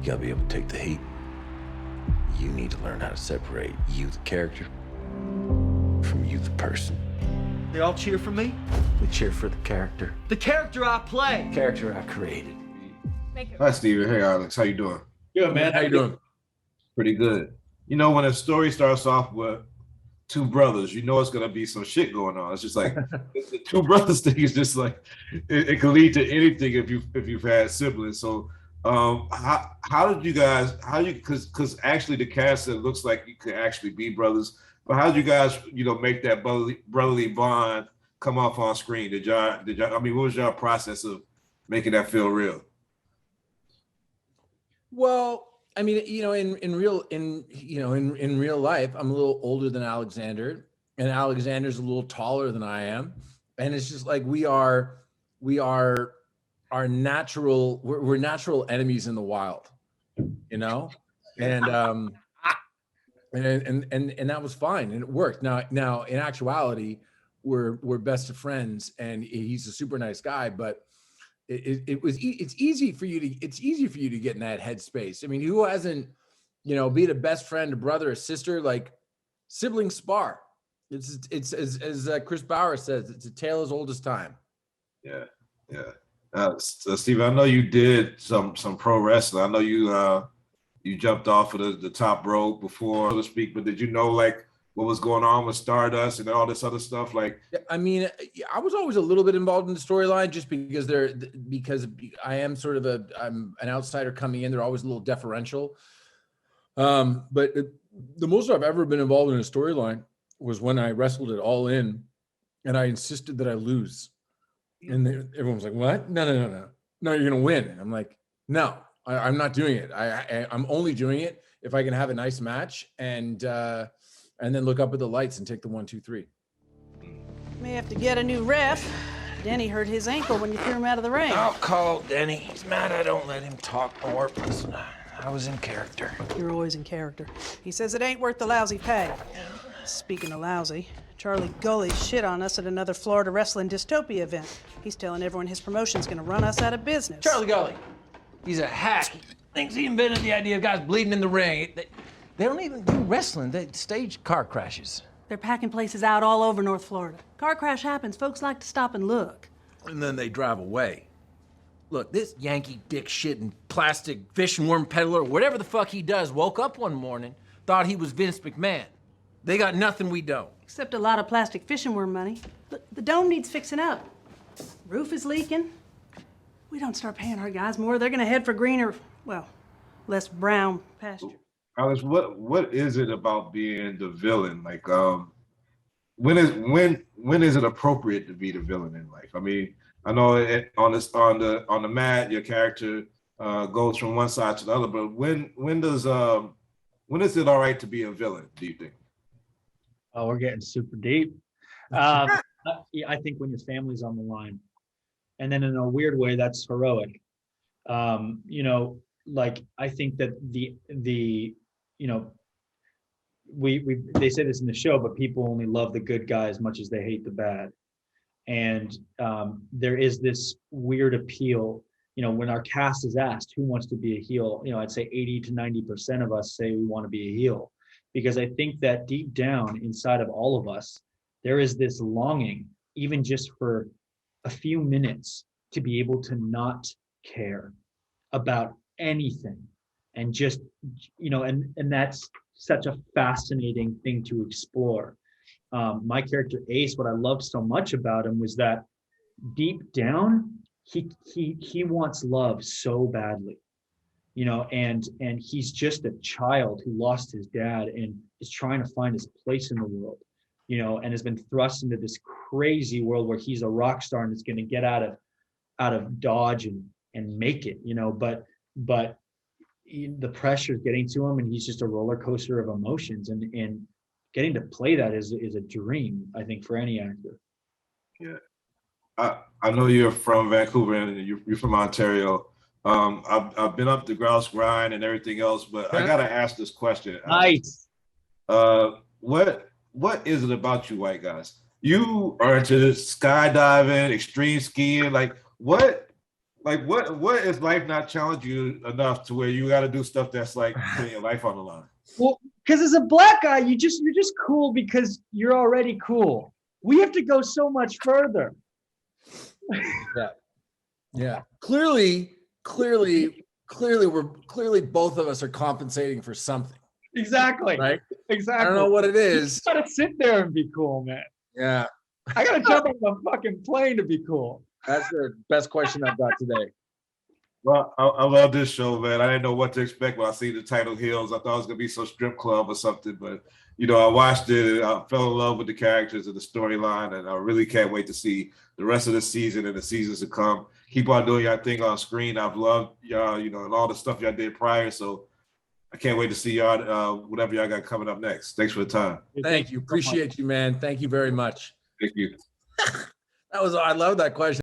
You gotta be able to take the heat. You need to learn how to separate you, the character, from you, the person. They all cheer for me? We cheer for the character. The character I play. The character I created. Hi, Stephen. Hey, Alex. How you doing? Good, man. How you doing? Pretty good. You know, when a story starts off with two brothers, you know it's gonna be some shit going on. It's just like the two brothers thing is just like it can lead to anything if you've had siblings. So how did you guys because actually the cast it looks like you could actually be brothers, but how did you guys make that brotherly bond come off on screen? Did y'all I mean, what was your process of making that feel real? Well, I mean, in real life, I'm a little older than Alexander, and Alexander's a little taller than I am, and it's just like we're natural enemies in the wild, and and that was fine, and it worked. Now in actuality, we're best of friends, and he's a super nice guy, but it's easy for you to get in that headspace. I mean, who hasn't, be it a best friend, a brother, a sister, like siblings spar. It's as Chris Bauer says, it's a tale as old as time. Yeah. So Stephen, I know you did some pro wrestling. I know you jumped off of the top rope before, so to speak, but did you know like what was going on with Stardust and all this other stuff? Like, I mean, I was always a little bit involved in the storyline just because I am I'm an outsider coming in. They're always a little deferential. But the most I've ever been involved in a storyline was when I wrestled it All In, and I insisted that I lose. And everyone was like, "What? No, you're gonna win." And I'm like, "No, I'm not doing it. I'm only doing it if I can have a nice match and then look up at the lights and take the 1, 2, 3. May have to get a new ref. Denny hurt his ankle when you threw him out of the ring. I'll call Denny. He's mad I don't let him talk more. Listen, I was in character. You're always in character. He says it ain't worth the lousy pay. Speaking of lousy, Charlie Gully shit on us at another Florida wrestling dystopia event. He's telling everyone his promotion's gonna run us out of business. Charlie Gully, he's a hack. He thinks he invented the idea of guys bleeding in the ring. They don't even do wrestling. They stage car crashes. They're packing places out all over North Florida. Car crash happens, folks like to stop and look. And then they drive away. Look, this Yankee dick shit and plastic fish and worm peddler, whatever the fuck he does, woke up one morning, thought he was Vince McMahon. They got nothing we don't. Except a lot of plastic fishing worm money. Look, the dome needs fixing up. Roof is leaking. We don't start paying our guys more, they're gonna head for greener, well, less brown pasture. Alex, what is it about being the villain? Like, when is it appropriate to be the villain in life? I mean, I know on the mat, your character goes from one side to the other, but when is it all right to be a villain? Do you think? Oh, we're getting super deep. I think when your family's on the line, and then in a weird way, that's heroic. Like I think that they say this in the show, but people only love the good guy as much as they hate the bad. And there is this weird appeal, when our cast is asked who wants to be a heel, I'd say 80 to 90% of us say we want to be a heel, because I think that deep down inside of all of us, there is this longing, even just for a few minutes, to be able to not care about anything. And just, and that's such a fascinating thing to explore. My character Ace, what I loved so much about him was that deep down, he wants love so badly, and he's just a child who lost his dad and is trying to find his place in the world, and has been thrust into this crazy world where he's a rock star and is going to get out of Dodge and make it, but the pressure is getting to him, and he's just a roller coaster of emotions, and getting to play that is a dream, I think, for any actor. Yeah, I know you're from Vancouver and you're from Ontario. I've been up the grouse grind and everything else, but I gotta ask this question. Nice. What is it about you white guys? You are into skydiving, extreme skiing. Like, what Like what is life not challenge you enough to where you got to do stuff that's like putting your life on the line? Well, because as a black guy, you're just cool because you're already cool. We have to go so much further. Yeah. Clearly, both of us are compensating for something. Exactly. Right. Exactly. I don't know what it is. You gotta sit there and be cool, man. Yeah. I gotta jump on a fucking plane to be cool. That's the best question I've got today. Well, I love this show, man. I didn't know what to expect when I see the title Hills. I thought it was gonna be some strip club or something, but I watched it and I fell in love with the characters and the storyline, and I really can't wait to see the rest of the season and the seasons to come. Keep on doing your thing on screen. I've loved y'all, and all the stuff y'all did prior. So I can't wait to see y'all whatever y'all got coming up next. Thanks for the time. Thank you. Appreciate you, man. Thank you very much. Thank you. I love that question.